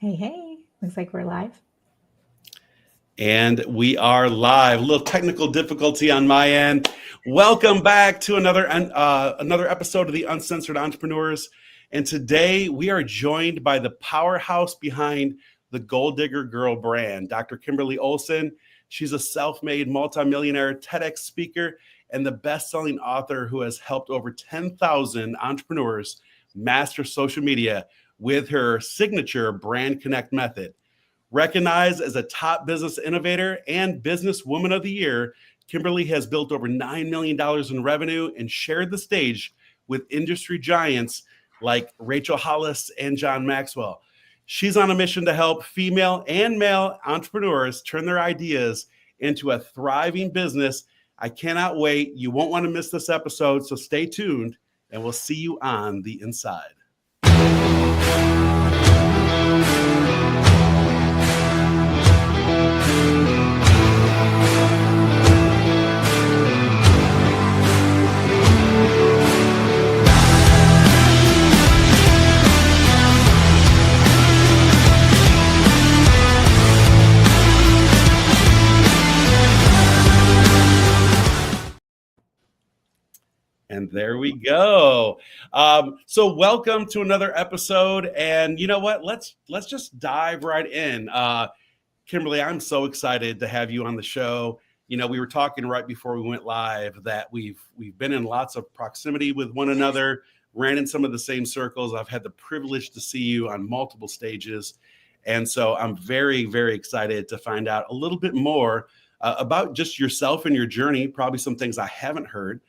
Hey, hey, looks like we're live. And we are live. A little technical difficulty on my end. Welcome back to another episode of the Uncensored Entrepreneurs. And today we are joined by the powerhouse behind the Gold Digger Girl brand, Dr. Kimberly Olson. She's a self-made multimillionaire TEDx speaker and the best-selling author who has helped over 10,000 entrepreneurs master social media with her signature Brand Connect method. Recognized as a top business innovator and businesswoman of the year, Kimberly has built over $9 million in revenue and shared the stage with industry giants like Rachel Hollis and John Maxwell. She's on a mission to help female and male entrepreneurs turn their ideas into a thriving business. I cannot wait. You won't want to miss this episode, so stay tuned and we'll see you on the inside. And there we go. So welcome to another episode. And you know what? Let's just dive right in. Kimberly, I'm so excited to have you on the show. You know, we were talking right before we went live that we've been in lots of proximity with one another, ran in some of the same circles. I've had the privilege to see you on multiple stages. And so I'm very, very excited to find out a little bit more about just yourself and your journey, probably some things I haven't heard.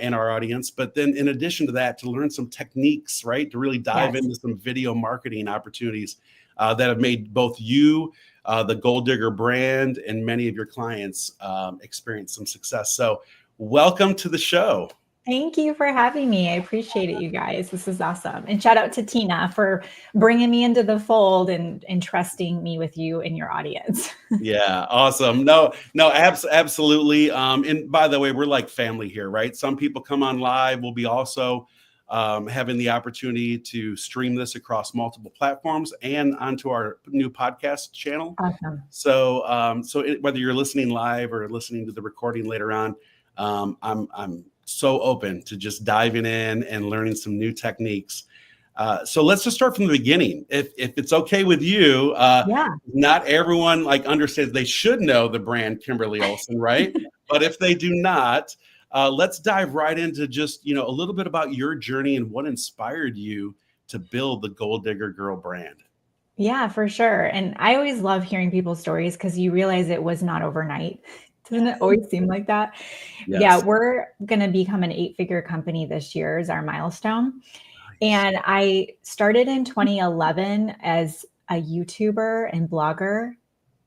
In our audience. But then in addition to that, to learn some techniques, right? To really dive into some video marketing opportunities that have made both you, the Gold Digger brand, and many of your clients experience some success. So welcome to the show. Thank you for having me. I appreciate it, you guys. This is awesome. And shout out to Tina for bringing me into the fold and trusting me with you and your audience. Yeah, awesome. No, absolutely. And by the way, we're like family here, right? Some people come on live. We'll be also having the opportunity to stream this across multiple platforms and onto our new podcast channel. Awesome. So, whether you're listening live or listening to the recording later on, I'm so open to just diving in and learning some new techniques. So let's just start from the beginning. If it's okay with you, not everyone understands. They should know the brand Kimberly Olson, right? But if they do not, let's dive right into just, a little bit about your journey and what inspired you to build the Gold Digger Girl brand. Yeah, for sure. And I always love hearing people's stories because you realize it was not overnight. Doesn't it always seem like that? Yes. Yeah, we're going to become an 8-figure company this year is our milestone. Nice. And I started in 2011 as a YouTuber and blogger.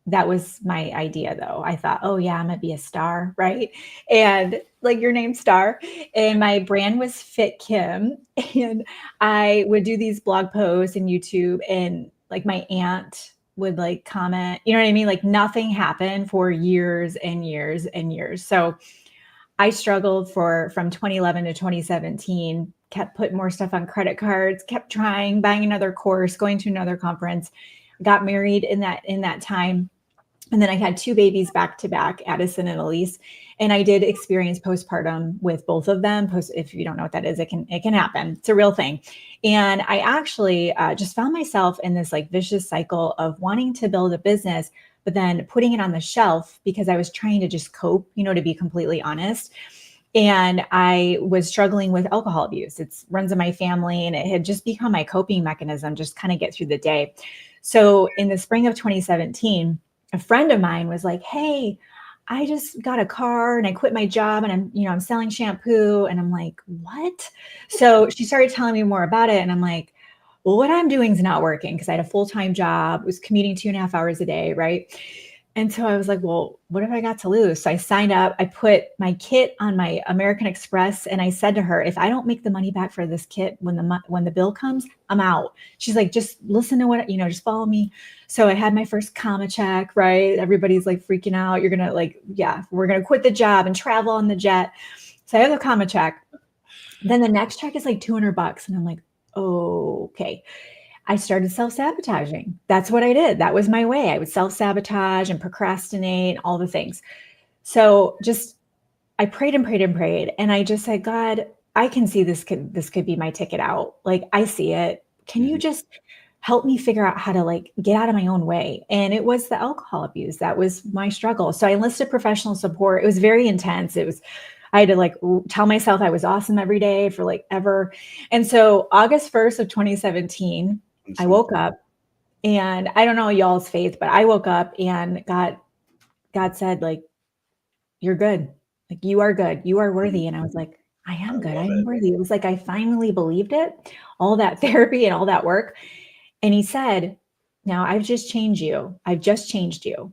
That was my idea, though. I thought, oh, yeah, I'm going to be a star, right? And like your name, Star. And my brand was Fit Kim. And I would do these blog posts and YouTube, and like my aunt would comment, you know what I mean? Like nothing happened for years and years and years. So I struggled from 2011 to 2017, kept putting more stuff on credit cards, kept trying, buying another course, going to another conference, got married in that time. And then I had 2 babies back to back, Addison and Elise. And I did experience postpartum with both of them. If you don't know what that is, it can happen. It's a real thing. And I actually just found myself in this vicious cycle of wanting to build a business, but then putting it on the shelf because I was trying to just cope, to be completely honest. And I was struggling with alcohol abuse. It runs in my family, and it had just become my coping mechanism, just kind of get through the day. So in the spring of 2017, a friend of mine was like, hey, I just got a car and I quit my job and I'm selling shampoo. And I'm like, what? So she started telling me more about it. And I'm like, well, what I'm doing is not working because I had a full-time job, was commuting 2.5 hours a day, right? And so I was like, well, what have I got to lose? So I signed up, I put my kit on my American Express, and I said to her, if I don't make the money back for this kit when the bill comes, I'm out. She's like, just listen to what, just follow me. So I had my first comma check, right? Everybody's freaking out. You're going to we're going to quit the job and travel on the jet. So I have the comma check. Then the next check is $200. And I'm like, oh, okay. I started self-sabotaging. That's what I did. That was my way. I would self-sabotage and procrastinate, all the things. So I prayed and prayed and prayed. And I just said, God, I can see this could be my ticket out. Like, I see it. Can you just help me figure out how to like get out of my own way? And it was the alcohol abuse. That was my struggle. So I enlisted professional support. It was very intense. I had to like tell myself I was awesome every day for like ever. And so August 1st of 2017, I woke up, and I don't know y'all's faith, but I woke up and God said, like, you're good. Like, you are good. You are worthy. And I was like, I am good. I am worthy. It was like, I finally believed it, all that therapy and all that work. And he said, now I've just changed you. I've just changed you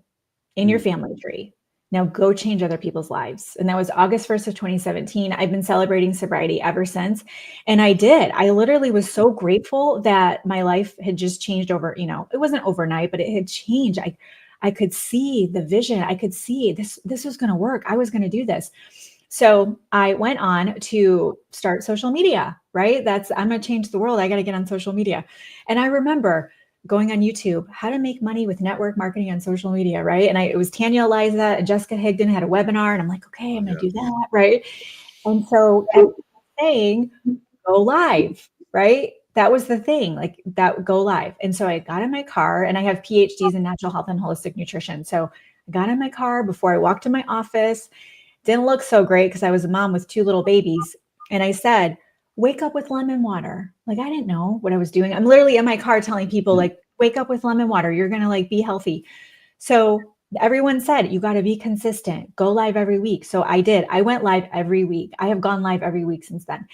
in your family tree. Now go change other people's lives. And that was August 1st of 2017. I've been celebrating sobriety ever since. And I did. I literally was so grateful that my life had just changed over, it wasn't overnight, but it had changed. I could see the vision. I could see this was going to work. I was going to do this. So I went on to start social media, right? I'm going to change the world. I got to get on social media. And I remember going on YouTube, how to make money with network marketing on social media, right? And it was Tanya Eliza and Jessica Higdon had a webinar, and I'm like, okay, I'm going to do that, right? And so saying, go live, right? That was the thing, like that, go live. And so I got in my car, and I have PhDs in natural health and holistic nutrition. So I got in my car before I walked to my office. Didn't look so great because I was a mom with 2 little babies. And I said, wake up with lemon water. Like, I didn't know what I was doing. I'm literally in my car telling people, like, wake up with lemon water. You're going to like be healthy. So everyone said, you got to be consistent, go live every week. So I did. I went live every week. I have gone live every week since then.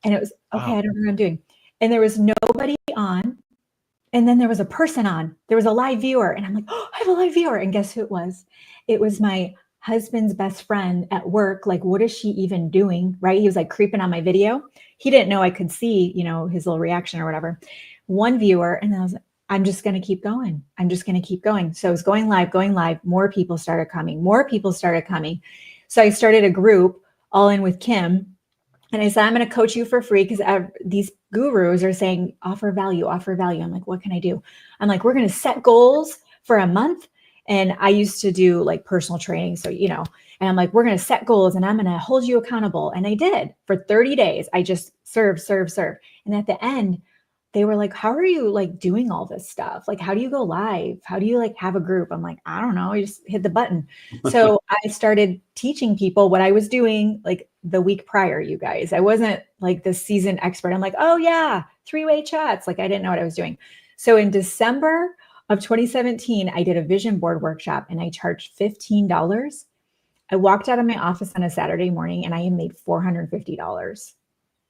And it was, okay, I don't know what I'm doing. And there was nobody on. And then there was a person on. There was a live viewer. And I'm like, oh, I have a live viewer. And guess who it was? It was my husband's best friend at work. Like, what is she even doing? Right. He was like creeping on my video. He didn't know I could see, his little reaction or whatever. One viewer. And I'm just going to keep going. I'm just going to keep going. So I was going live. More people started coming. So I started a group, All In with Kim. And I said, I'm going to coach you for free because these gurus are saying, offer value. I'm like, what can I do? I'm like, we're going to set goals for a month. And I used to do like personal training. So, and I'm like, we're going to set goals and I'm going to hold you accountable. And I did for 30 days. I just serve. And at the end, they were like, how are you like doing all this stuff? Like, how do you go live? How do you like have a group? I'm like, I don't know. I just hit the button. So I started teaching people what I was doing like the week prior, you guys. I wasn't like the seasoned expert. I'm like, oh yeah, 3-way chats. Like, I didn't know what I was doing. So in December of 2017, I did a vision board workshop and I charged $15. I walked out of my office on a Saturday morning and I had made $450.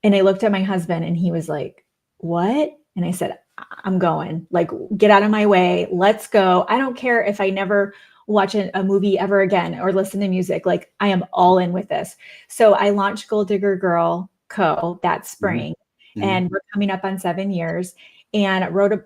And I looked at my husband and he was like, what? And I said, I'm going. Like, get out of my way. Let's go. I don't care if I never watch a movie ever again or listen to music. Like, I am all in with this. So I launched Gold Digger Girl Co. that spring, and we're coming up on 7 years. And wrote a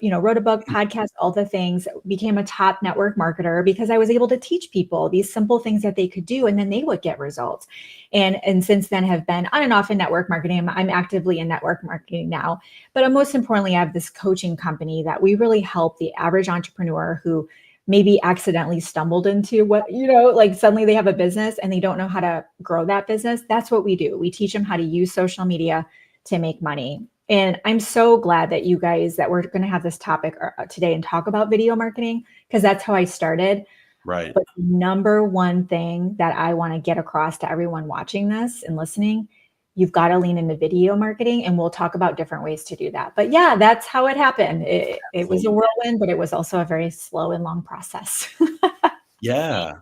book, podcast, all the things, became a top network marketer because I was able to teach people these simple things that they could do and then they would get results. And since then have been on and off in network marketing. I'm actively in network marketing now, but most importantly, I have this coaching company that we really help the average entrepreneur who maybe accidentally stumbled into what, like suddenly they have a business and they don't know how to grow that business. That's what we do. We teach them how to use social media to make money. And I'm so glad that you guys, that we're going to have this topic today and talk about video marketing, because that's how I started. Right. But the number one thing that I want to get across to everyone watching this and listening, you've got to lean into video marketing, and we'll talk about different ways to do that. But yeah, that's how it happened. It was a whirlwind, but it was also a very slow and long process. Yeah.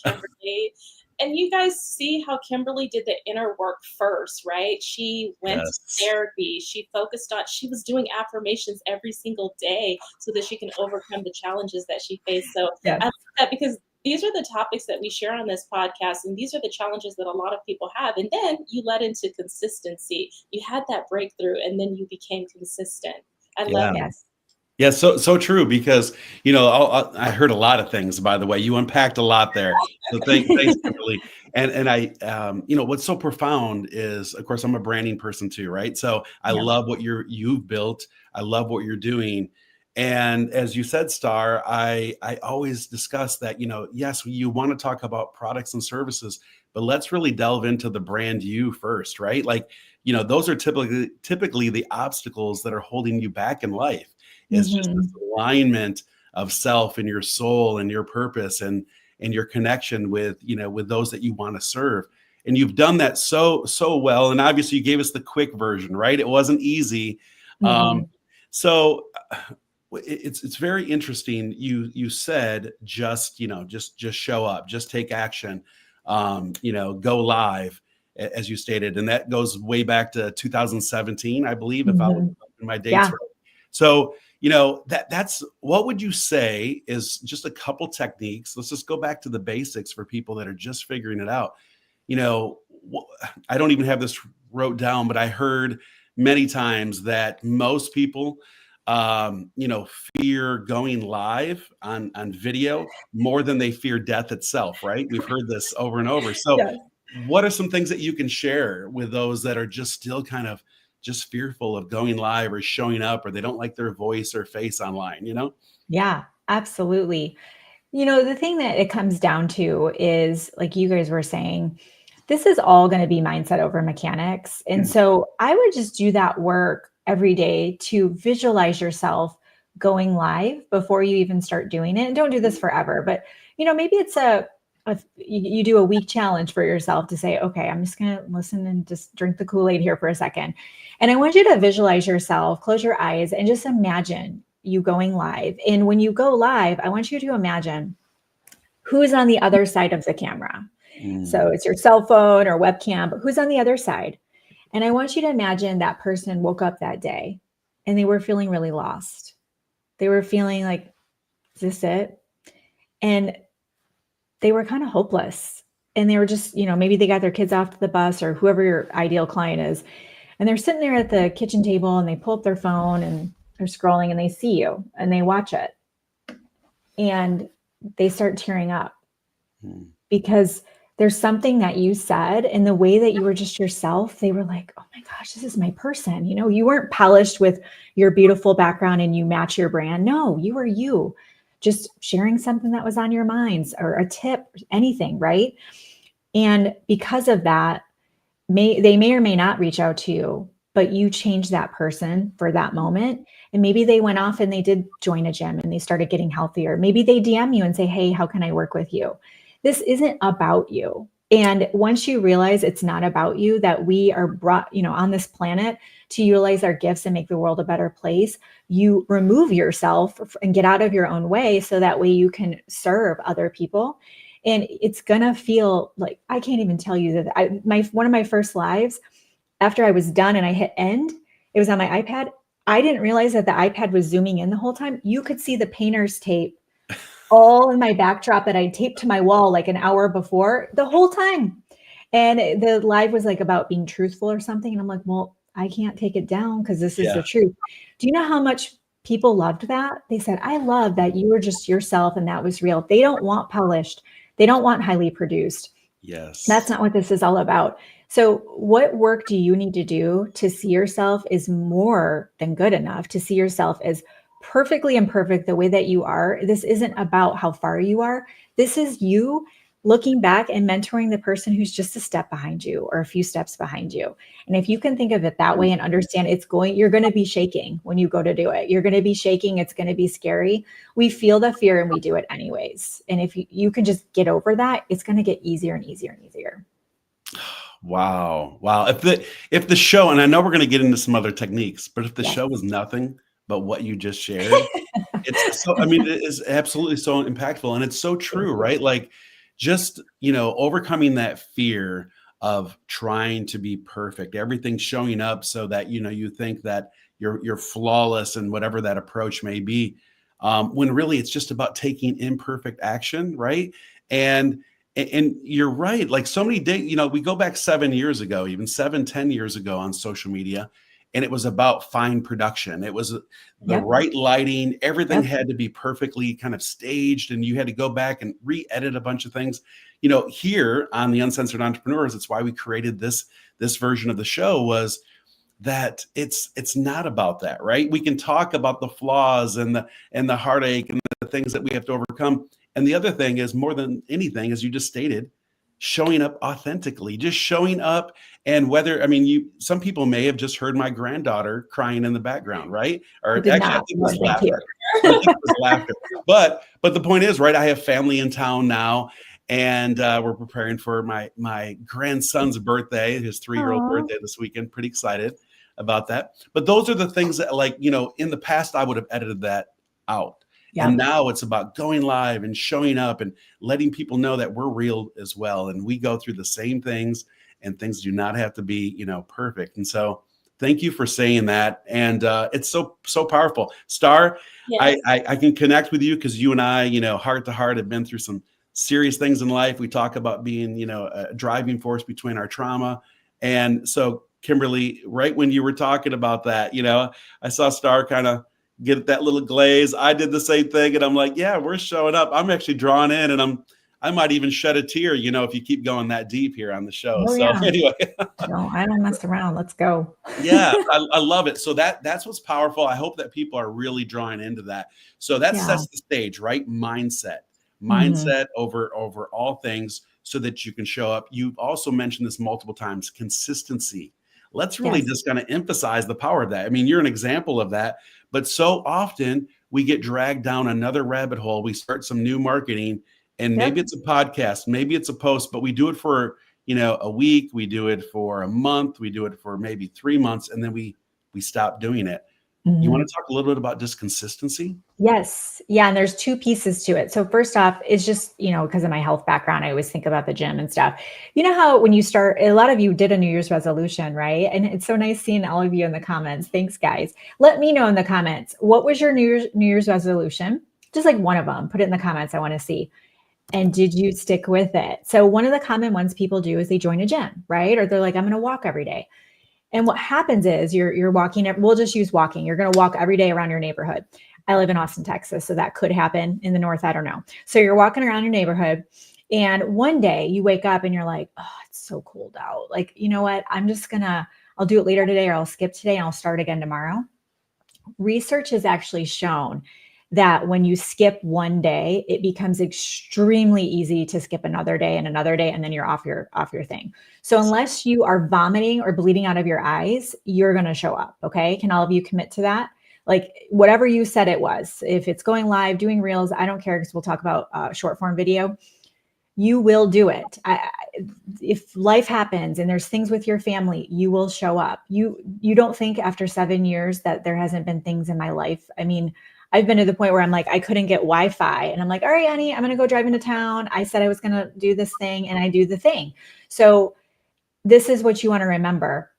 Kimberly. And you guys see how Kimberly did the inner work first, right? She went to therapy. She was doing affirmations every single day so that she can overcome the challenges that she faced. So I love that, because these are the topics that we share on this podcast, and these are the challenges that a lot of people have. And then you led into consistency. You had that breakthrough, and then you became consistent. I love it. Yeah, so true, because I heard a lot of things. By the way, you unpacked a lot there. So thanks, Kimberly. And I, what's so profound is, of course, I'm a branding person too, right? So I love what you've built. I love what you're doing. And as you said, Star, I always discuss that, yes, you want to talk about products and services, but let's really delve into the brand you first, right? Like, those are typically the obstacles that are holding you back in life. It's just this alignment of self and your soul and your purpose and your connection with, with those that you want to serve. And you've done that so well. And obviously you gave us the quick version, right? It wasn't easy. So it's very interesting. You said just show up, just take action, go live, as you stated, and that goes way back to 2017, I believe, if I was in my dates right. So that's what would you say is just a couple techniques? Let's just go back to the basics for people that are just figuring it out. I don't even have this wrote down, but I heard many times that most people fear going live on video more than they fear death itself, right? We've heard this over and over. So what are some things that you can share with those that are just still kind of just fearful of going live or showing up, or they don't like their voice or face online, Yeah, absolutely. The thing that it comes down to is, like you guys were saying, this is all going to be mindset over mechanics. And so I would just do that work every day to visualize yourself going live before you even start doing it. And don't do this forever, but maybe it's you do a week challenge for yourself to say, okay, I'm just going to listen and just drink the Kool-Aid here for a second. And I want you to visualize yourself, close your eyes, and just imagine you going live. And when you go live, I want you to imagine who's on the other side of the camera. So it's your cell phone or webcam, but who's on the other side? And I want you to imagine that person woke up that day and they were feeling really lost. They were feeling like, is this it? And they were kind of hopeless. And they were just, maybe they got their kids off to the bus or whoever your ideal client is. And they're sitting there at the kitchen table and they pull up their phone and they're scrolling and they see you and they watch it. And they start tearing up because there's something that you said and the way that you were just yourself. They were like, oh my gosh, this is my person. You weren't polished with your beautiful background and you match your brand. No, you were you, just sharing something that was on your minds or a tip, anything, right? And because of that, they may or may not reach out to you, but you changed that person for that moment. And maybe they went off and they did join a gym and they started getting healthier. Maybe they DM you and say, hey, how can I work with you? This isn't about you. And once you realize it's not about you, that we are brought, on this planet to utilize our gifts and make the world a better place, you remove yourself and get out of your own way so that way you can serve other people. And it's going to feel like, I can't even tell you that one of my first lives, after I was done and I hit end, it was on my iPad. I didn't realize that the iPad was zooming in the whole time. You could see the painter's tape all in my backdrop that I taped to my wall like an hour before the whole time. And the live was like about being truthful or something. And I'm like, well, I can't take it down because this is the truth. Do you know how much people loved that? They said, I love that you were just yourself and that was real. They don't want polished. They don't want highly produced. Yes. That's not what this is all about. So what work do you need to do to see yourself as more than good enough, to see yourself as perfectly imperfect the way that you are? This isn't about how far you are. This is you looking back and mentoring the person who's just a step behind you or a few steps behind you. And if you can think of it that way and understand you're going to be shaking when you go to do it. You're going to be shaking. It's going to be scary. We feel the fear and we do it anyways. And if you can just get over that, it's going to get easier and easier and easier. Wow. If the show, and I know we're going to get into some other techniques, but if the show was nothing but what you just shared, it is absolutely so impactful. And it's so true, right? Like just, overcoming that fear of trying to be perfect, everything showing up so that, you think that you're flawless and whatever that approach may be. When really it's just about taking imperfect action. Right. And you're right. Like so many days, we go back 7 years ago, even 10 years ago on social media, and it was about fine production. It was the right lighting. Everything had to be perfectly kind of staged, and you had to go back and re-edit a bunch of things. Here on the Uncensored Entrepreneurs, it's why we created this version of the show, was that it's not about that, right? We can talk about the flaws and the heartache and the things that we have to overcome. And the other thing is, more than anything, as you just stated, showing up authentically, just showing up. And whether, I mean, some people may have just heard my granddaughter crying in the background, right? Or actually, I think it was laughter. I think it was laughter. But the point is, right, I have family in town now, and we're preparing for my grandson's birthday, his 3-year-old birthday this weekend. Pretty excited about that. But those are the things that, like, you know, in the past, I would have edited that out. Yeah. And now it's about going live and showing up and letting people know that we're real as well. And we go through the same things, and things do not have to be, you know, perfect. And so thank you for saying that. And it's so powerful. Star, yes. I can connect with you because you and I, you know, heart to heart, have been through some serious things in life. We talk about being, you know, a driving force between our trauma. And so, Kimberly, right when you were talking about that, you know, I saw Star kind of get that little glaze. I did the same thing, and I'm like, yeah, we're showing up. I'm actually drawn in, and I might even shed a tear, you know, if you keep going that deep here on the show. Oh, so yeah. Anyway, no, I don't mess around. Let's go. Yeah, I love it. So that's what's powerful. I hope that people are really drawing into that. So that sets the stage, right? Mindset over all things, so that you can show up. You've also mentioned this multiple times: consistency. Let's really just kind of emphasize the power of that. I mean, you're an example of that, but so often we get dragged down another rabbit hole. We start some new marketing, and maybe it's a podcast, maybe it's a post, but we do it for, you know, a week, we do it for a month, we do it for maybe 3 months, and then we stop doing it. You want to talk a little bit about just consistency? Yes. Yeah. And there's 2 pieces to it. So first off, it's just, you know, because of my health background, I always think about the gym and stuff. You know how when you start, a lot of you did a New Year's resolution, right? And it's so nice seeing all of you in the comments. Thanks, guys. Let me know in the comments, what was your New Year's resolution? Just like one of them. Put it in the comments. I want to see. And did you stick with it? So one of the common ones people do is they join a gym, right? Or they're like, I'm going to walk every day. And what happens is you're walking, we'll just use walking. You're going to walk every day around your neighborhood. I live in Austin, Texas, so that could happen in the north. I don't know. So you're walking around your neighborhood, and one day you wake up and you're like, oh, it's so cold out. Like, you know what? I'll do it later today, or I'll skip today and I'll start again tomorrow. Research has actually shown that when you skip one day, it becomes extremely easy to skip another day, and then you're off your thing. So unless you are vomiting or bleeding out of your eyes, you're going to show up. Okay. Can all of you commit to that? Like whatever you said it was, if it's going live, doing reels, I don't care, because we'll talk about short form video. You will do it. If life happens and there's things with your family, you will show up. You don't think after 7 years that there hasn't been things in my life. I mean, I've been to the point where I'm like, I couldn't get Wi-Fi, and I'm like, all right, honey, I'm going to go drive into town. I said I was going to do this thing, and I do the thing. So this is what you want to remember.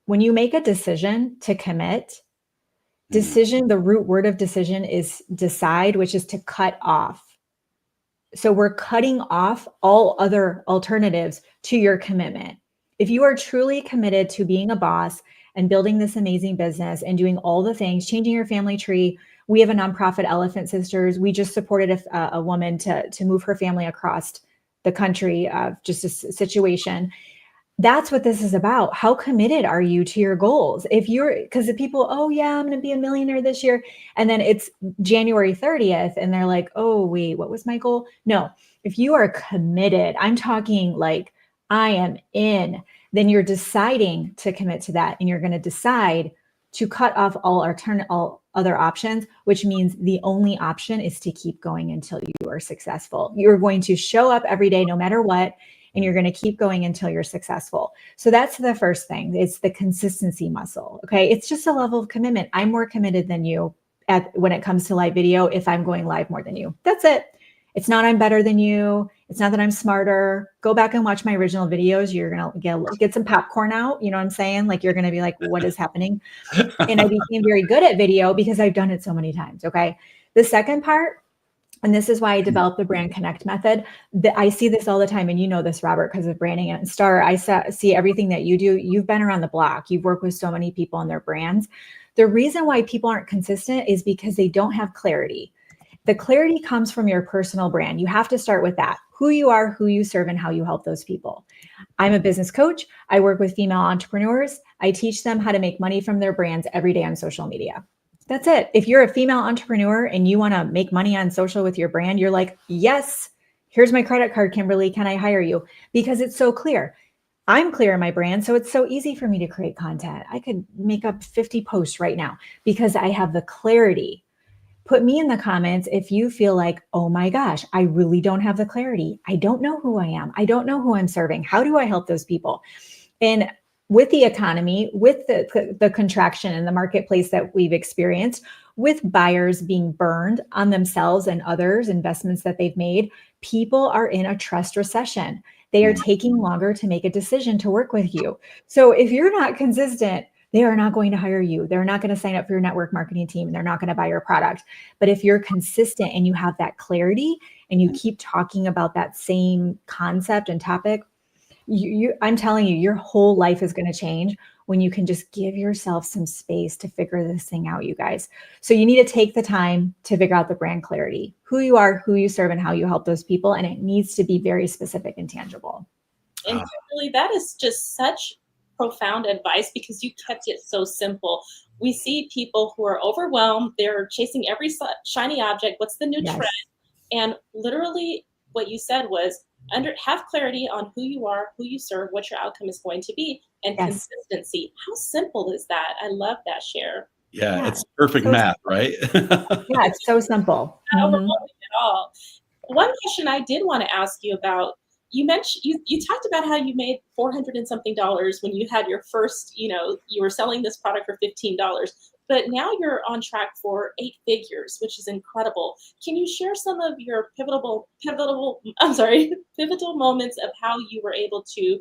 When you make a decision to commit, the root word of decision is decide, which is to cut off. So we're cutting off all other alternatives to your commitment. If you are truly committed to being a boss and building this amazing business and doing all the things, changing your family tree. We have a nonprofit, Elephant Sisters. We just supported a woman to move her family across the country, just a situation. That's what this is about. How committed are you to your goals? Because the people, oh yeah, I'm going to be a millionaire this year. And then it's January 30th and they're like, oh wait, what was my goal? No, if you are committed, I'm talking like I am in, then you're deciding to commit to that. And you're going to decide to cut off all other options, which means the only option is to keep going until you are successful. You're going to show up every day, no matter what, and you're going to keep going until you're successful. So that's the first thing. It's the consistency muscle. Okay. It's just a level of commitment. I'm more committed than you when it comes to live video. If I'm going live more than you, that's it. It's not, I'm better than you. It's not that I'm smarter. Go back and watch my original videos. You're going to get some popcorn out. You know what I'm saying? Like, you're going to be like, what is happening? And I became very good at video because I've done it so many times. Okay. The second part, and this is why I developed the Brand Connect method. I see this all the time. And you know this, Robert, because of branding and Star. I see everything that you do. You've been around the block. You've worked with so many people and their brands. The reason why people aren't consistent is because they don't have clarity. The clarity comes from your personal brand. You have to start with that. Who you are, who you serve, and how you help those people. I'm a business coach. I work with female entrepreneurs. I teach them how to make money from their brands every day on social media. That's it. If you're a female entrepreneur and you want to make money on social with your brand, you're like, yes, here's my credit card, Kimberly. Can I hire you? Because it's so clear. I'm clear in my brand, so it's so easy for me to create content. I could make up 50 posts right now because I have the clarity. Put me in the comments if you feel like, oh my gosh, I really don't have the clarity. I don't know who I am. I don't know who I'm serving. How do I help those people? And with the economy, with the contraction in the marketplace that we've experienced, with buyers being burned on themselves and others, investments that they've made, people are in a trust recession. They are taking longer to make a decision to work with you. So if you're not consistent, they are not going to hire you. They're not going to sign up for your network marketing team. They're not going to buy your product. But if you're consistent and you have that clarity and you keep talking about that same concept and topic, I'm telling you, your whole life is going to change when you can just give yourself some space to figure this thing out, you guys. So you need to take the time to figure out the brand clarity, who you are, who you serve, and how you help those people. And it needs to be very specific and tangible. And Kimberly, that is just such profound advice because you kept it so simple. We see people who are overwhelmed. They're chasing every shiny object. What's the new trend? And literally what you said was, have clarity on who you are, who you serve, what your outcome is going to be, and consistency. How simple is that? I love that share. Yeah, it's perfect math, right? Yeah, it's so simple. Not overwhelming at all. One question I did want to ask you about, you mentioned, you talked about how you made $400 and something when you had your first, you were selling this product for $15. But now you're on track for 8 figures, which is incredible. Can you share some of your pivotal moments of how you were able to,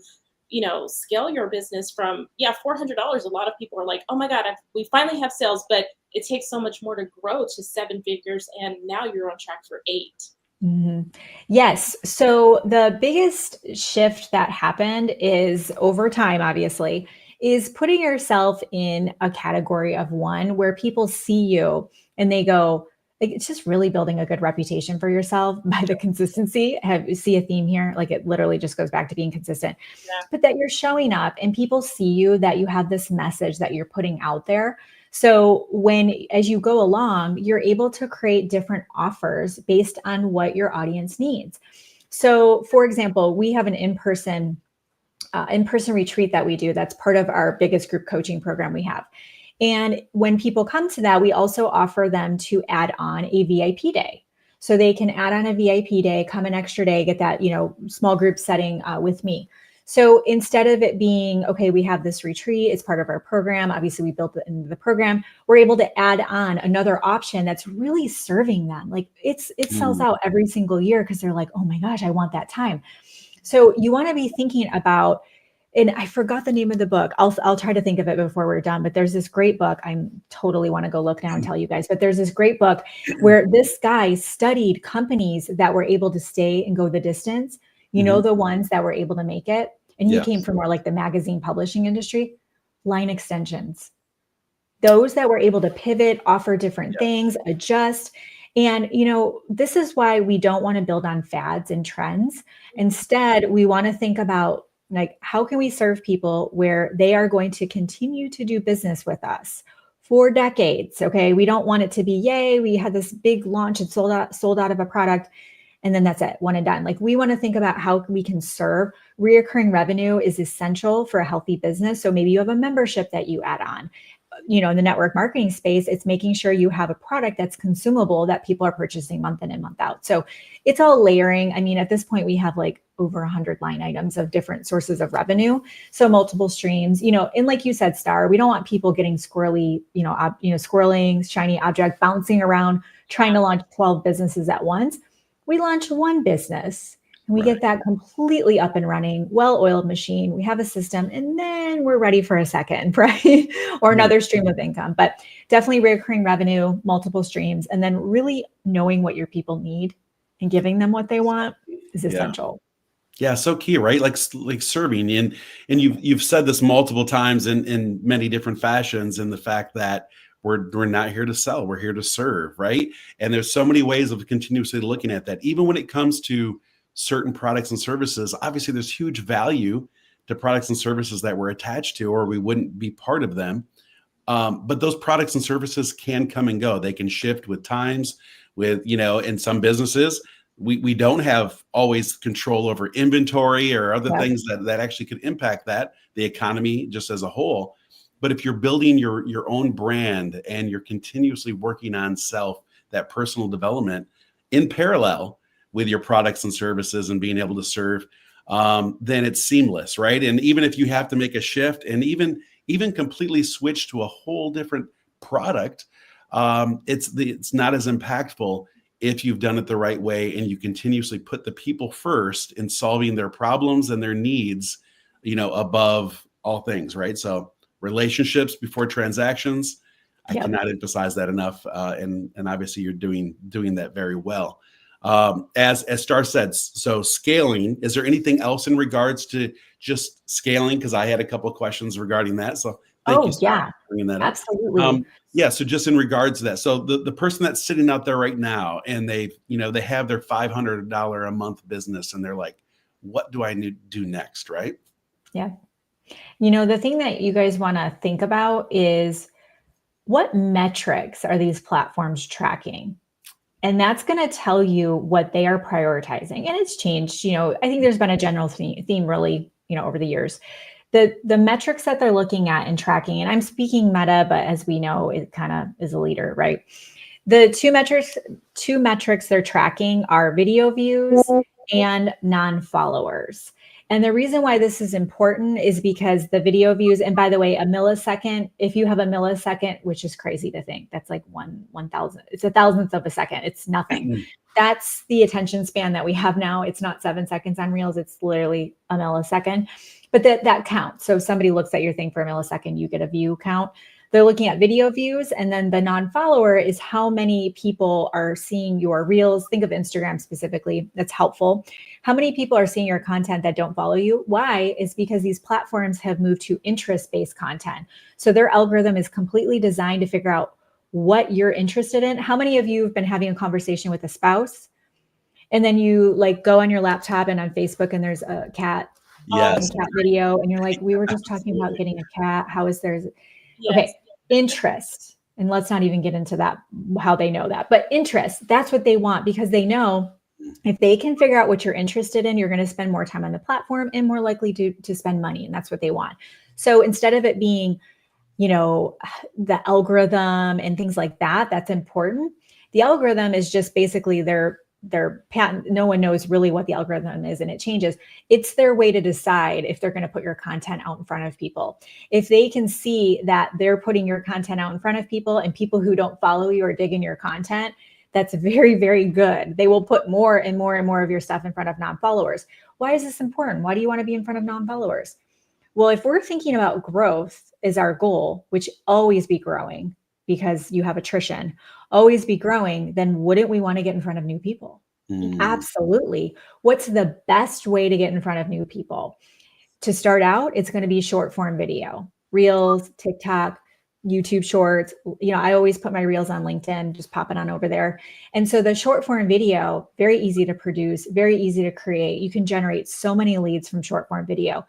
scale your business from, $400. A lot of people are like, oh my God, we finally have sales, but it takes so much more to grow to 7 figures. And now you're on track for 8. Mm-hmm. Yes. So the biggest shift that happened is over time, obviously, is putting yourself in a category of one where people see you and they go, like, it's just really building a good reputation for yourself by the consistency. See a theme here? Like, it literally just goes back to being consistent, but that you're showing up and people see you, that you have this message that you're putting out there. So as you go along, you're able to create different offers based on what your audience needs. So for example, we have an in-person retreat that we do. That's part of our biggest group coaching program we have. And when people come to that, we also offer them to add on a VIP day. So they can add on a VIP day, come an extra day, get that, small group setting with me. So instead of it being, okay, we have this retreat, it's part of our program. Obviously we built it into the program. We're able to add on another option that's really serving them. Like it sells out every single year because they're like, oh my gosh, I want that time. So you want to be thinking about, and I forgot the name of the book. I'll try to think of it before we're done, but there's this great book. I totally want to go look now and tell you guys, but there's this great book where this guy studied companies that were able to stay and go the distance, the ones that were able to make it. And he came from more like the magazine publishing industry, line extensions, those that were able to pivot, offer different things, adjust. And, this is why we don't want to build on fads and trends. Instead, we want to think about, like, how can we serve people where they are going to continue to do business with us for decades? Okay. We don't want it to be, yay, we had this big launch and sold out of a product, and then that's it, one and done. Like, we want to think about how we can serve. Reoccurring revenue is essential for a healthy business. So maybe you have a membership that you add on. In the network marketing space, it's making sure you have a product that's consumable that people are purchasing month in and month out. So it's all layering. I mean, at this point, we have like over 100 line items of different sources of revenue. So multiple streams, and like you said, Star, we don't want people getting squirrely, squirreling, shiny object, bouncing around, trying to launch 12 businesses at once. We launch one business and we get that completely up and running, well-oiled machine. We have a system, and then we're ready for a second, right? Or another stream of income. But definitely recurring revenue, multiple streams, and then really knowing what your people need and giving them what they want is essential. Yeah, so key, right? Like serving, and you've said this multiple times in many different fashions, in the fact that we're not here to sell, we're here to serve, right? And there's so many ways of continuously looking at that. Even when it comes to certain products and services, obviously there's huge value to products and services that we're attached to, or we wouldn't be part of them. But those products and services can come and go. They can shift with times, with, in some businesses, we don't have always control over inventory or other things that actually could impact the economy just as a whole. But if you're building your own brand and you're continuously working on that personal development in parallel with your products and services and being able to serve, then it's seamless, right? And even if you have to make a shift and even completely switch to a whole different product, it's not as impactful if you've done it the right way and you continuously put the people first in solving their problems and their needs, above all things, right? So relationships before transactions. I cannot emphasize that enough. And obviously you're doing that very well. As Star said, so scaling, is there anything else in regards to just scaling? Because I had a couple of questions regarding that. So thank you, Star, for bringing that up. Absolutely. So just in regards to that, so the person that's sitting out there right now and they have their $500 a month business and they're like, what do I need to do next, right? Yeah. The thing that you guys want to think about is what metrics are these platforms tracking? And that's going to tell you what they are prioritizing. And it's changed. I think there's been a general theme really, over the years. The metrics that they're looking at and tracking, and I'm speaking meta, but as we know, it kind of is a leader, right? The two metrics they're tracking are video views and non-followers. And the reason why this is important is because the video views, and by the way, a millisecond, if you have a millisecond, which is crazy to think, that's like 1,000, it's a thousandth of a second. It's nothing. That's the attention span that we have now. It's not 7 seconds on Reels. It's literally a millisecond, but that counts. So if somebody looks at your thing for a millisecond, you get a view count. They're looking at video views. And then the non-follower is how many people are seeing your Reels. Think of Instagram specifically. That's helpful. How many people are seeing your content that don't follow you? Why? Is because these platforms have moved to interest-based content. So their algorithm is completely designed to figure out what you're interested in. How many of you have been having a conversation with a spouse and then you go on your laptop and on Facebook and there's a cat, cat video, and you're like, we were just talking about getting a cat. How is there? Okay, interest. And let's not even get into that, how they know that. But interest, that's what they want, because they know if they can figure out what you're interested in, you're going to spend more time on the platform and more likely to spend money. And that's what they want. So instead of it being, the algorithm and things like that, that's important. The algorithm is just basically their patent. No one knows really what the algorithm is, and it changes. It's their way to decide if they're going to put your content out in front of people. If they can see that they're putting your content out in front of people and people who don't follow you are digging your content, that's very, very good. They will put more and more and more of your stuff in front of non-followers. Why is this important? Why do you want to be in front of non-followers? Well, if we're thinking about growth as our goal, which always be growing because you have attrition, always be growing, then wouldn't we want to get in front of new people? Absolutely. What's the best way to get in front of new people? To start out, it's going to be short form video, Reels, TikTok, YouTube shorts. I always put my Reels on LinkedIn, just pop it on over there. And so the short form video, very easy to produce, very easy to create. You can generate so many leads from short form video.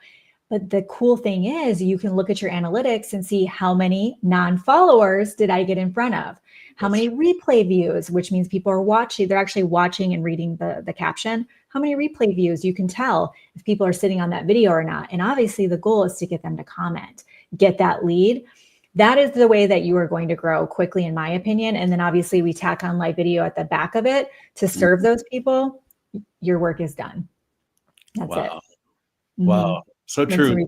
But the cool thing is you can look at your analytics and see how many non-followers did I get in front of? How many replay views, which means people are watching, they're actually watching and reading the caption. How many replay views? You can tell if people are sitting on that video or not. And obviously the goal is to get them to comment, get that lead. That is the way that you are going to grow quickly, in my opinion. And then obviously we tack on live video at the back of it to serve those people. Your work is done. That's it. Wow. So true.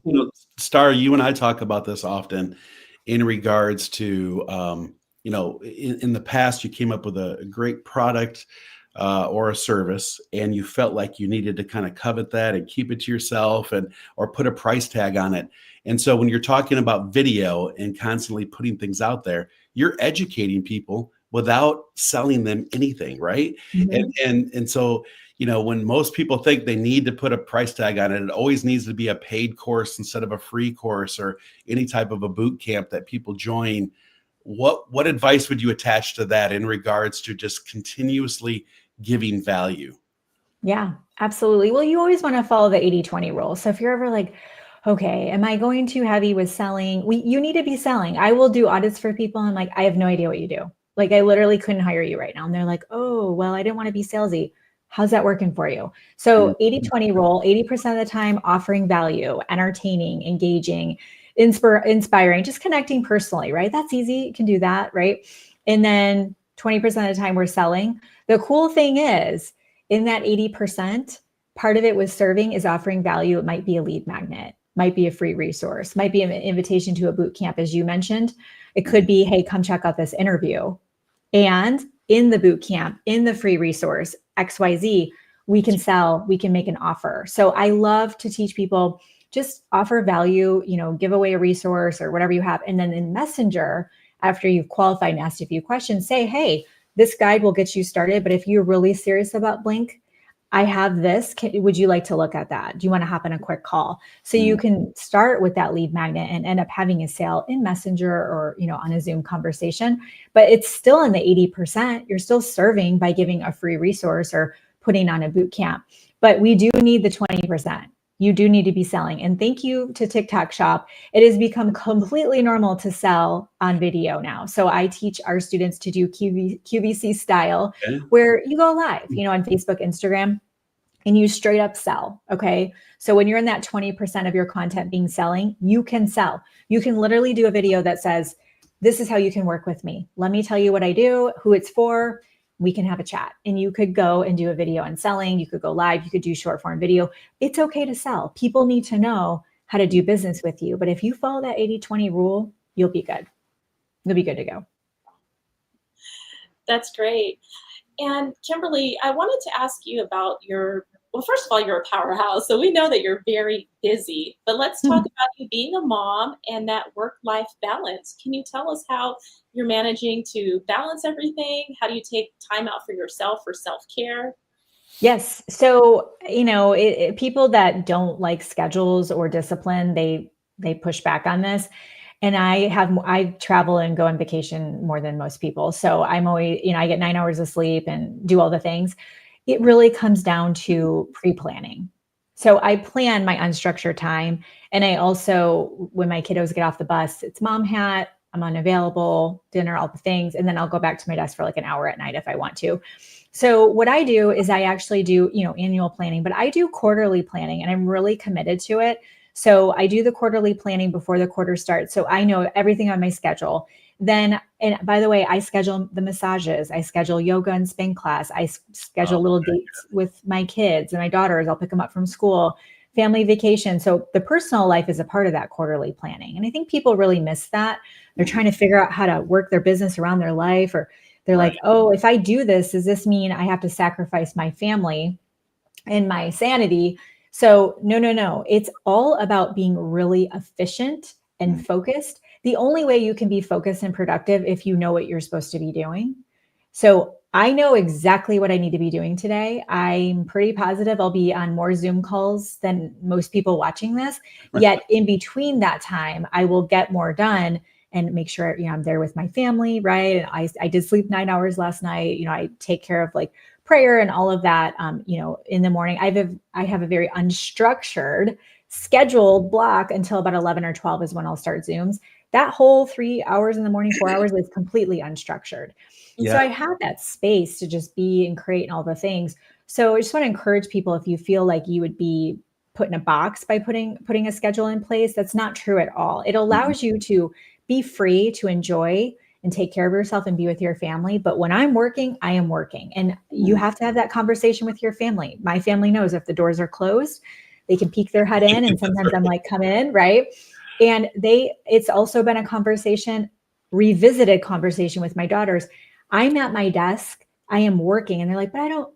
Star, you and I talk about this often in regards to, in the past, you came up with a great product or a service, and you felt like you needed to kind of covet that and keep it to yourself or put a price tag on it. And so when you're talking about video and constantly putting things out there, you're educating people without selling them anything, right? And so, when most people think they need to put a price tag on it, it always needs to be a paid course instead of a free course or any type of a boot camp that people join. What advice would you attach to that in regards to just continuously giving value? Yeah, absolutely. Well, you always want to follow the 80-20 rule. So if you're ever like, okay, am I going too heavy with selling? You need to be selling. I will do audits for people. And like, I have no idea what you do. Like, I literally couldn't hire you right now. And they're like, oh, well, I didn't want to be salesy. How's that working for you? So 80-20 rule, 80% of the time offering value, entertaining, engaging, inspiring, just connecting personally, right? That's easy. You can do that, right? And then 20% of the time we're selling. The cool thing is in that 80%, part of it with serving is offering value. It might be a lead magnet, might be a free resource, might be an invitation to a boot camp, as you mentioned. It could be, hey, come check out this interview. And in the boot camp, in the free resource, XYZ, we can sell, we can make an offer. So I love to teach people, just offer value, give away a resource or whatever you have. And then in Messenger, after you've qualified and asked a few questions, say, hey, this guide will get you started. But if you're really serious about blank, I have this. Would you like to look at that? Do you want to hop on a quick call? So you can start with that lead magnet and end up having a sale in Messenger or, on a Zoom conversation, but it's still in the 80%. You're still serving by giving a free resource or putting on a boot camp, but we do need the 20%. You do need to be selling. And thank you to TikTok Shop. It has become completely normal to sell on video now. So I teach our students to do QVC style, where you go live, on Facebook, Instagram, and you straight up sell. Okay. So when you're in that 20% of your content being selling, you can sell. You can literally do a video that says, this is how you can work with me. Let me tell you what I do, who it's for. We can have a chat, and you could go and do a video on selling. You could go live. You could do short form video. It's okay to sell. People need to know how to do business with you. But if you follow that 80-20 rule, you'll be good. You'll be good to go. That's great. And Kimberly, I wanted to ask you about well, first of all, you're a powerhouse. So we know that you're very busy, but let's talk about you being a mom and that work-life balance. Can you tell us how you're managing to balance everything? How do you take time out for yourself, for self-care? Yes. So, people that don't like schedules or discipline, they push back on this. And I travel and go on vacation more than most people. So I'm always, I get 9 hours of sleep and do all the things. It really comes down to pre-planning. So I plan my unstructured time. And I also, when my kiddos get off the bus, it's mom hat, I'm unavailable, dinner, all the things. And then I'll go back to my desk for like an hour at night if I want to. So what I do is I actually do, annual planning, but I do quarterly planning, and I'm really committed to it. So I do the quarterly planning before the quarter starts. So I know everything on my schedule. Then, and by the way, I schedule the massages, I schedule yoga and spin class. I schedule little dates with my kids and my daughters. I'll pick them up from school, family vacation. So the personal life is a part of that quarterly planning. And I think people really miss that. They're trying to figure out how to work their business around their life, or they're like, oh, if I do this, does this mean I have to sacrifice my family and my sanity? So no. It's all about being really efficient and focused. The only way you can be focused and productive if you know what you're supposed to be doing. So I know exactly what I need to be doing today. I'm pretty positive I'll be on more Zoom calls than most people watching this. Yet in between that time, I will get more done and make sure, I'm there with my family, right? And I did sleep 9 hours last night. I take care of like prayer and all of that, in the morning. I have a very unstructured scheduled block until about 11 or 12 is when I'll start Zooms. That whole 3 hours in the morning, 4 hours is completely unstructured. And so I have that space to just be and create and all the things. So I just want to encourage people, if you feel like you would be put in a box by putting a schedule in place, that's not true at all. It allows you to be free to enjoy and take care of yourself and be with your family. But when I'm working, I am working. And you have to have that conversation with your family. My family knows if the doors are closed, they can peek their head in. And sometimes I'm like, come in, right? And it's also been a revisited conversation with my daughters. I'm at my desk, I am working. And they're like, but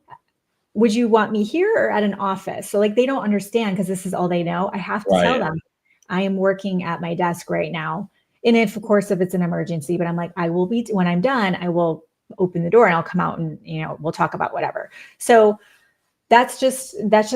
would you want me here or at an office? So like, they don't understand because this is all they know. I have to tell them I am working at my desk right now. And if it's an emergency, but I'm like, when I'm done, I will open the door and I'll come out and, we'll talk about whatever. So that's just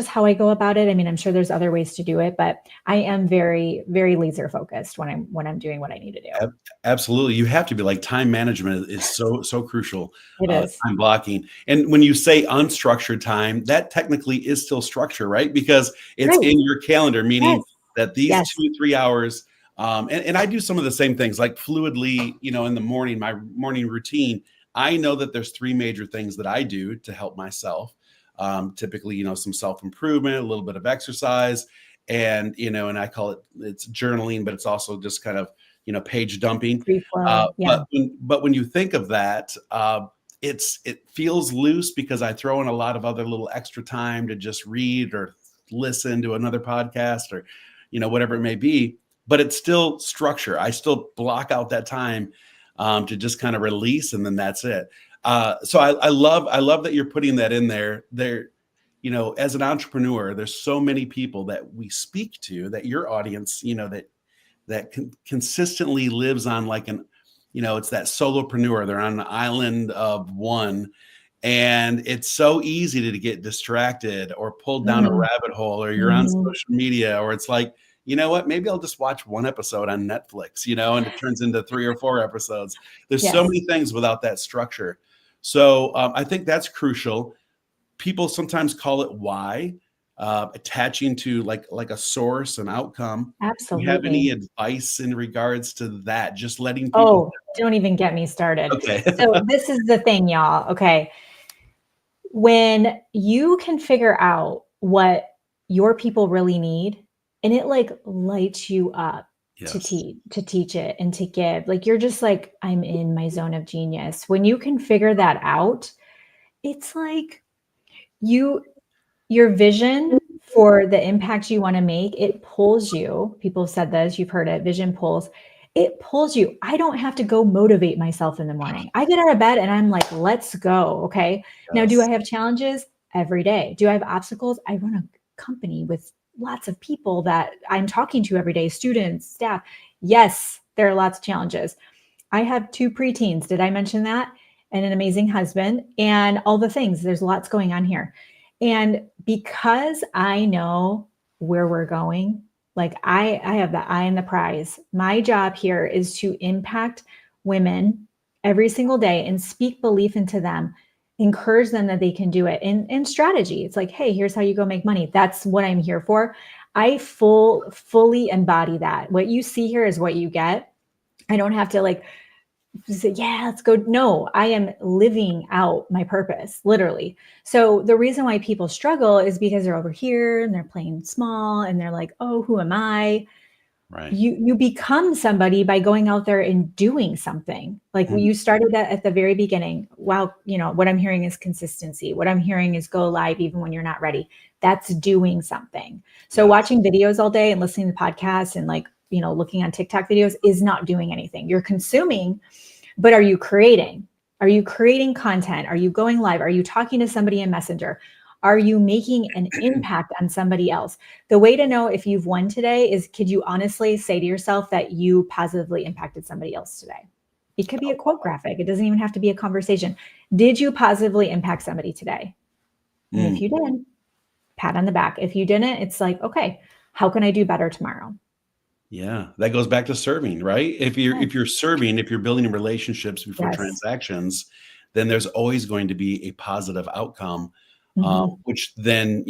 how I go about it. I mean, I'm sure there's other ways to do it, but I am very, very laser focused when I'm doing what I need to do. Absolutely. You have to be, like, time management is so crucial. It is. Time blocking. And when you say unstructured time, that technically is still structure, right? Because it's in your calendar, meaning that these 2-3 hours, and I do some of the same things, like fluidly, in the morning, my morning routine, I know that there's 3 major things that I do to help myself. Typically, some self-improvement, a little bit of exercise, and, and I call it's journaling, but it's also just kind of, page dumping. Free flow, yeah. But when you think of that, it feels loose because I throw in a lot of other little extra time to just read or listen to another podcast or, whatever it may be, but it's still structure. I still block out that time to just kind of release, and then that's it. So I love that you're putting that in there. As an entrepreneur, there's so many people that we speak to, that your audience, that consistently lives on like it's that solopreneur. They're on an island of one, and it's so easy to get distracted or pulled down a rabbit hole, or you're on social media, or it's like, you know what, maybe I'll just watch one episode on Netflix, and it turns into 3 or 4 episodes. There's so many things without that structure. So I think that's crucial. People sometimes call it why, attaching to like a source, an outcome. Absolutely. Do you have any advice in regards to that? Just letting people. Don't even get me started. Okay. So this is the thing, y'all. Okay. When you can figure out what your people really need, and it like lights you up to teach it and to give, like, you're just like, I'm in my zone of genius. When you can figure that out, it's like your vision for the impact you want to make, it pulls you. People have said this, you've heard it, vision pulls. It pulls you. I don't have to go motivate myself in the morning. I get out of bed and I'm like, let's go. Okay. Yes. Now, do I have challenges? Every day. Do I have obstacles? I run a company with lots of people that I'm talking to every day, students, staff. Yes, there are lots of challenges. I have 2 preteens. Did I mention that? And an amazing husband and all the things. There's lots going on here. And because I know where we're going, like I have the eye on the prize. My job here is to impact women every single day and speak belief into them, encourage them that they can do it. And strategy. It's like, hey, here's how you go make money. That's what I'm here for. I fully embody that. What you see here is what you get. I don't have to like say, yeah, let's go. No, I am living out my purpose, literally. So the reason why people struggle is because they're over here and they're playing small and they're like, oh, who am I? Right. You become somebody by going out there and doing something. Like you started that at the very beginning. Wow. What I'm hearing is consistency. What I'm hearing is go live even when you're not ready. That's doing something. So watching videos all day and listening to podcasts and like, looking on TikTok videos is not doing anything. You're consuming, but are you creating? Are you creating content? Are you going live? Are you talking to somebody in Messenger? Are you making an impact on somebody else? The way to know if you've won today is, could you honestly say to yourself that you positively impacted somebody else today? It could be a quote graphic. It doesn't even have to be a conversation. Did you positively impact somebody today? And if you did, pat on the back. If you didn't, it's like, okay, how can I do better tomorrow? Yeah, that goes back to serving, right? If you're serving, if you're building relationships before transactions, then there's always going to be a positive outcome, which then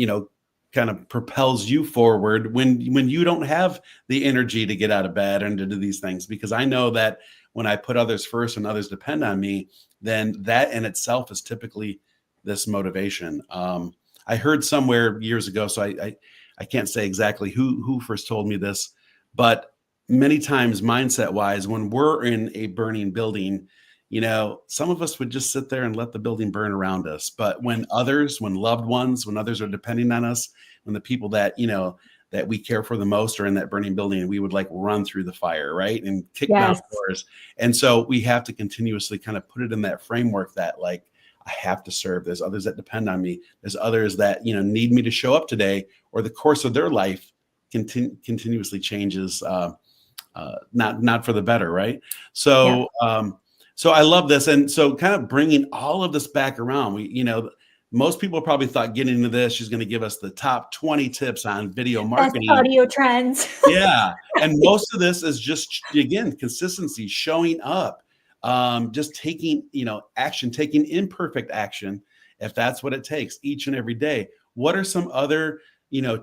kind of propels you forward when you don't have the energy to get out of bed and to do these things. Because I know that when I put others first and others depend on me, then that in itself is typically this motivation. I heard somewhere years ago, so I can't say exactly who first told me this. But many times, mindset wise, when we're in a burning building, some of us would just sit there and let the building burn around us. But when loved ones, when others are depending on us, when the people that, that we care for the most are in that burning building, we would like run through the fire, right? And kick down doors. And so we have to continuously kind of put it in that framework that like, I have to serve. There's others that depend on me. There's others that, need me to show up today, or the course of their life continuously changes, not for the better, right? So, so I love this, and so kind of bringing all of this back around. Most people probably thought getting into this, she's going to give us the top 20 tips on video marketing, audio trends. Yeah, and most of this is just again consistency, showing up, just taking action, taking imperfect action if that's what it takes each and every day. What are some other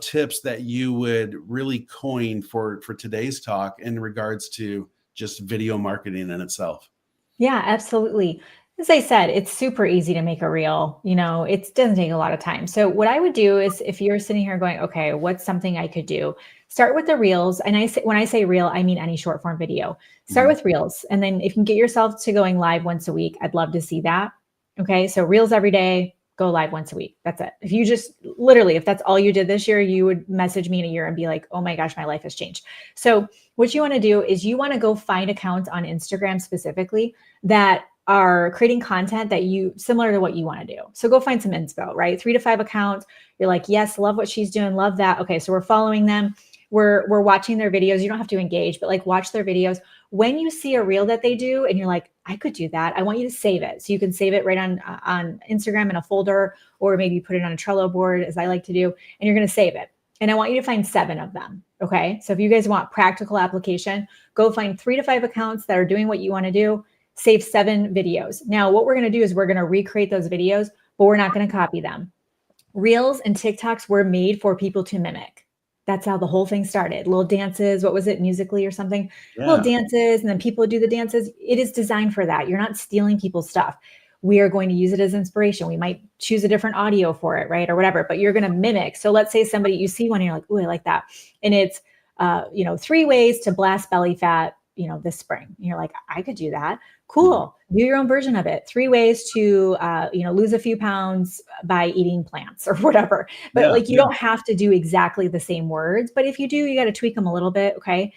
tips that you would really coin for today's talk in regards to just video marketing in itself? Yeah, absolutely. As I said, it's super easy to make a reel. It doesn't take a lot of time. So what I would do is, if you're sitting here going, okay, what's something I could do? Start with the reels. And when I say reel, I mean any short form video. Start with reels. And then if you can get yourself to going live once a week, I'd love to see that. Okay. So reels every day, go live once a week. That's it. If you just literally, if that's all you did this year, you would message me in a year and be like, oh my gosh, my life has changed. So what you want to do is you want to go find accounts on Instagram specifically that are creating content that similar to what you want to do. So go find some inspo, right? 3 to 5 accounts. You're like, yes, love what she's doing. Love that. Okay. So we're following them. We're watching their videos. You don't have to engage, but like watch their videos. When you see a reel that they do and you're like, I could do that, I want you to save it. So you can save it right on Instagram in a folder, or maybe put it on a Trello board, as I like to do, and you're going to save it. And I want you to find 7 of them. Okay. So if you guys want practical application, go find 3 to 5 accounts that are doing what you want to do, save 7 videos. Now, what we're going to do is we're going to recreate those videos, but we're not going to copy them. Reels and TikToks were made for people to mimic. That's how the whole thing started. Little dances. What was it? Musical.ly or something? Yeah. Little dances. And then people do the dances. It is designed for that. You're not stealing people's stuff. We are going to use it as inspiration. We might choose a different audio for it, right? Or whatever, but you're going to mimic. So let's say you see one and you're like, ooh, I like that. And it's, 3 ways to blast belly fat, this spring. And you're like, I could do that. Cool. Do your own version of it. 3 ways to, lose a few pounds by eating plants or whatever. But you don't have to do exactly the same words. But if you do, you got to tweak them a little bit. Okay.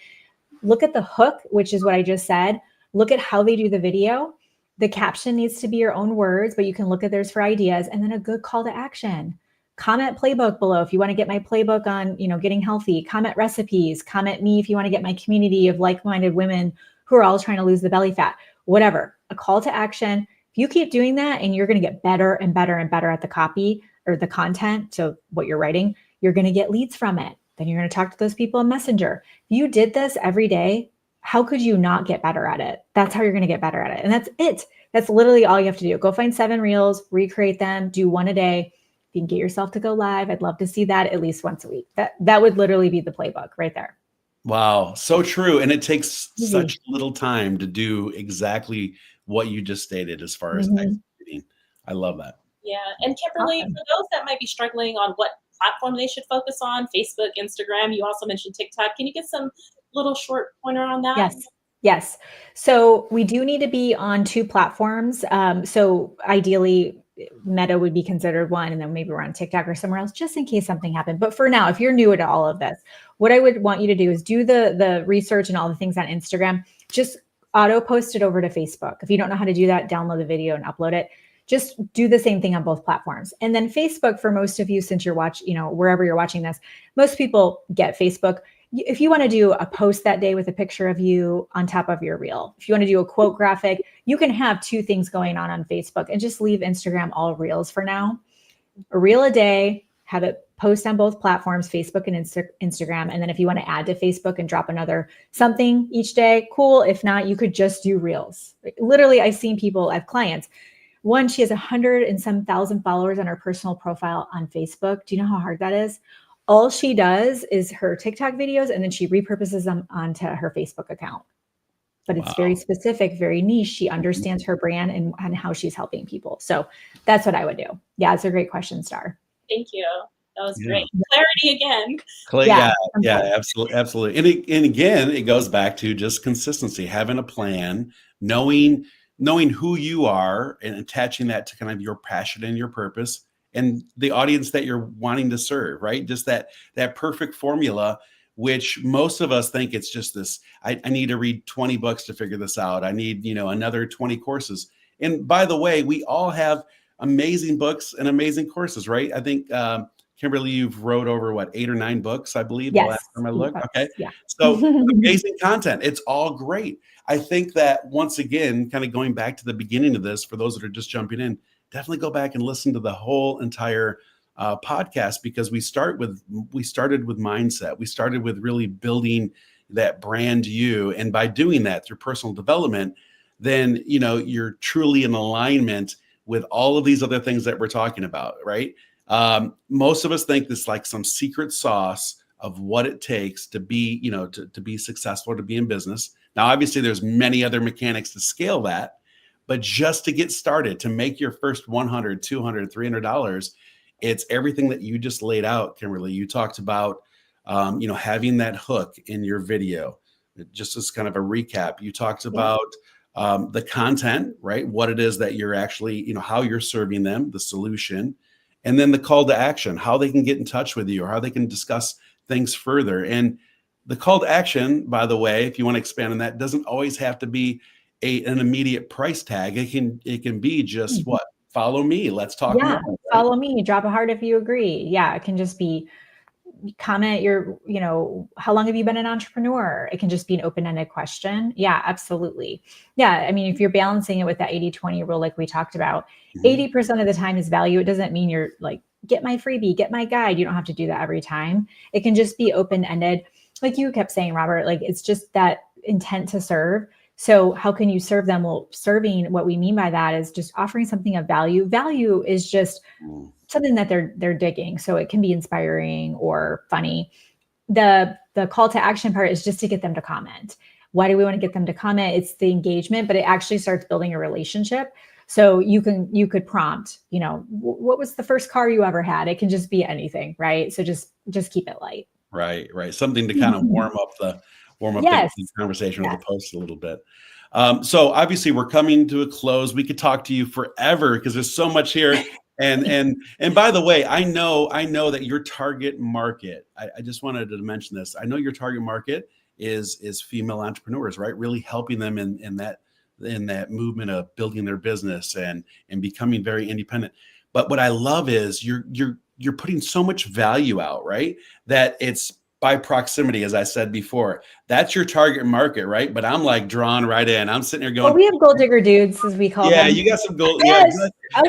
Look at the hook, which is what I just said. Look at how they do the video. The caption needs to be your own words, but you can look at theirs for ideas, and then a good call to action. Comment playbook below if you want to get my playbook on, getting healthy. Comment recipes. Comment me if you want to get my community of like-minded women who are all trying to lose the belly fat. Whatever, a call to action. If you keep doing that, and you're going to get better and better and better at the copy or the content, so what you're writing, you're going to get leads from it. Then you're going to talk to those people in Messenger. If you did this every day, how could you not get better at it? That's how you're going to get better at it. And that's it. That's literally all you have to do. Go find 7 reels, recreate them, do 1 a day. If you can get yourself to go live, I'd love to see that at least once a week. That would literally be the playbook right there. Wow. So true. And it takes such little time to do exactly what you just stated as far as executing. I love that. Yeah. And Kimberly, for those that might be struggling on what platform they should focus on, Facebook, Instagram, you also mentioned TikTok. Can you get some little short pointer on that? Yes. So we do need to be on 2 platforms. So ideally, Meta would be considered one, and then maybe we're on TikTok or somewhere else, just in case something happened. But for now, if you're new to all of this, what I would want you to do is do the research and all the things on Instagram. Just auto post it over to Facebook. If you don't know how to do that, download the video and upload it. Just do the same thing on both platforms. And then Facebook, for most of you, since you're wherever you're watching this, most people get Facebook. If you want to do a post that day with a picture of you on top of your reel, if you want to do a quote graphic, you can have 2 things going on Facebook and just leave Instagram all reels for now. A reel a day, have it post on both platforms, Facebook and Instagram. And then if you want to add to Facebook and drop another something each day, cool. If not, you could just do reels. Literally, I've seen people, I have clients. One, she has 100 and some thousand followers on her personal profile on Facebook. Do you know how hard that is? All she does is her TikTok videos, and then she repurposes them onto her Facebook account. But it's very specific, very niche. She understands her brand and how she's helping people. So that's what I would do. Yeah, it's a great question, Star. Thank you. That was great. Clarity again. Yeah, absolutely. And again, it goes back to just consistency, having a plan, knowing who you are and attaching that to kind of your passion and your purpose and the audience that you're wanting to serve, right? Just that perfect formula, which most of us think it's just this, I need to read 20 books to figure this out. I need, another 20 courses. And by the way, we all have amazing books and amazing courses, right? I think, Kimberly, you've wrote over 8 or 9 books, I believe, the last time I looked. Okay. Yeah. So amazing content. It's all great. I think that once again, kind of going back to the beginning of this, for those that are just jumping in, definitely go back and listen to the whole entire podcast, because we started with mindset. We started with really building that brand you. And by doing that through personal development, then, you're truly in alignment with all of these other things that we're talking about, right? Most of us think this like some secret sauce of what it takes to be, to be successful or to be in business. Now, obviously, there's many other mechanics to scale that, but just to get started, to make your first $100, $200, $300, it's everything that you just laid out, Kimberly. You talked about, having that hook in your video. Just as kind of a recap, you talked about the content, right? What it is that you're actually, how you're serving them, the solution, and then the call to action, how they can get in touch with you or how they can discuss things further. And the call to action, by the way, if you want to expand on that, doesn't always have to be an immediate price tag. It can be just what? Follow me. Let's talk more. Right? Follow me. Drop a heart if you agree. Yeah, it can just be comment how long have you been an entrepreneur? It can just be an open-ended question. Yeah, absolutely. Yeah. I mean, if you're balancing it with that 80-20 rule, like we talked about, 80% of the time is value. It doesn't mean you're like, get my freebie, get my guide. You don't have to do that every time. It can just be open-ended. Like you kept saying, Robert, like it's just that intent to serve. So how can you serve them? Well, serving, what we mean by that is just offering something of value. Value is just something that they're digging. So it can be inspiring or funny. The call to action part is just to get them to comment. Why do we want to get them to comment? It's the engagement, but it actually starts building a relationship. So you could prompt, what was the first car you ever had? It can just be anything, right? So just keep it light. Right. Something to kind of warm up the conversation or the post a little bit. So obviously we're coming to a close. We could talk to you forever because there's so much here. And by the way, I know that your target market, I just wanted to mention this. I know your target market is female entrepreneurs, right? Really helping them in that movement of building their business and becoming very independent. But what I love is you're putting so much value out, right? That it's by proximity, as I said before. That's your target market, right? But I'm like drawn right in. I'm sitting here going, we have gold digger dudes, as we call them. Yeah, you got some gold. Yes,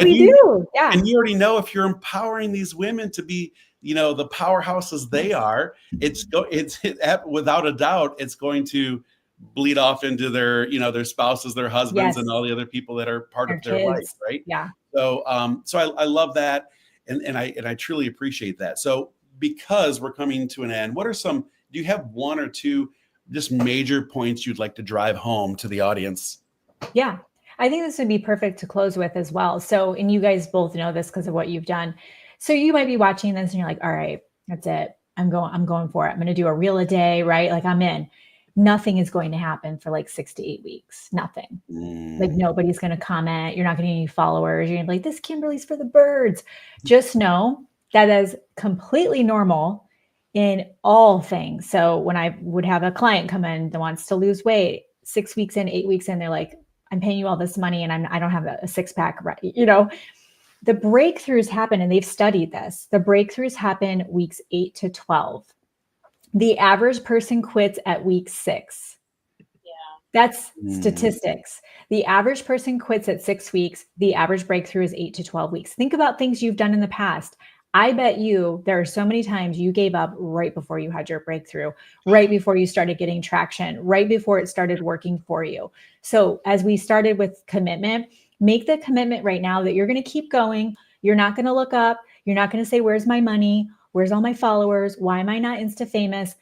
we do. Yeah. And you already know if you're empowering these women to be, the powerhouses they are, it's without a doubt, it's going to bleed off into their spouses, their husbands, and all the other people that are part of their life, right? Yeah. So, I love that, and I truly appreciate that. So, because we're coming to an end, do you have one or two just major points you'd like to drive home to the audience? Yeah, I think this would be perfect to close with as well. So, and you guys both know this because of what you've done. So you might be watching this and you're like, all right, that's it. I'm going for it. I'm going to do a reel a day, right? Like I'm in. Nothing is going to happen for like 6 to 8 weeks. Nothing. Like nobody's going to comment. You're not going to get any followers. You're going to be like, this Kimberly's for the birds. Just know that is completely normal in all things. So when I would have a client come in that wants to lose weight, 6 weeks in, 8 weeks in, they're like, I'm paying you all this money and I don't have a six pack, right? The breakthroughs happen, and they've studied this. The breakthroughs happen weeks 8 to 12. The average person quits at week 6. Yeah. That's statistics. The average person quits at 6 weeks. The average breakthrough is 8 to 12 weeks. Think about things you've done in the past. I bet you there are so many times you gave up right before you had your breakthrough, right before you started getting traction, right before it started working for you. So as we started with commitment, make the commitment right now that you're going to keep going. You're not going to look up. You're not going to say, where's my money? Where's all my followers? Why am I not Insta famous?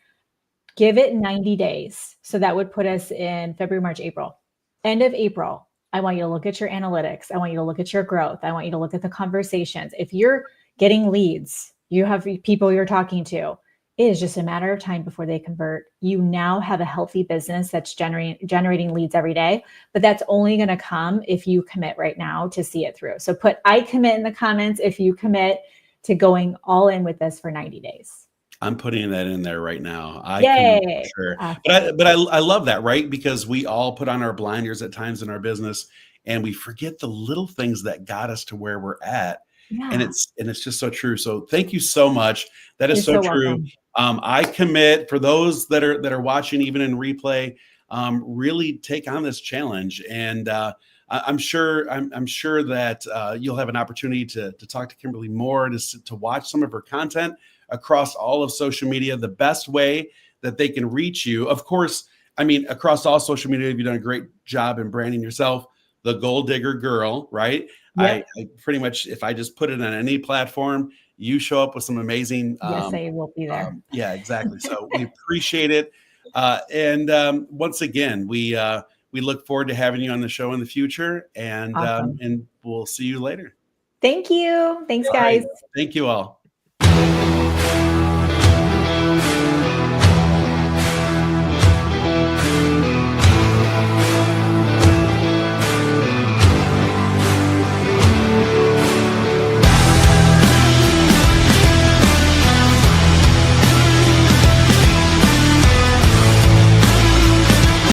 Give it 90 days. So that would put us in February, March, April. End of April, I want you to look at your analytics. I want you to look at your growth. I want you to look at the conversations. If you're getting leads, you have people you're talking to, it is just a matter of time before they convert. You now have a healthy business that's generating leads every day, but that's only going to come if you commit right now to see it through. So put I commit in the comments if you commit to going all in with this for 90 days. I'm putting that in there right now. Yay. For sure. But I love that, right? Because we all put on our blinders at times in our business and we forget the little things that got us to where we're at. Yeah. And it's just so true. So thank you so much. That is so true. I commit, for those that are watching, even in replay, really take on this challenge. And I'm sure that you'll have an opportunity to talk to Kimberly more, to watch some of her content across all of social media. The best way that they can reach you, of course, I mean, across all social media, you've done a great job in branding yourself, the Gold Digger Girl, right? Yep. I pretty much, if I just put it on any platform, you show up with some amazing. Yes, I will be there. Yeah, exactly. So we appreciate it. And once again, we look forward to having you on the show in the future, and Awesome. and we'll see you later. Thank you. Thanks, guys. Thank you all.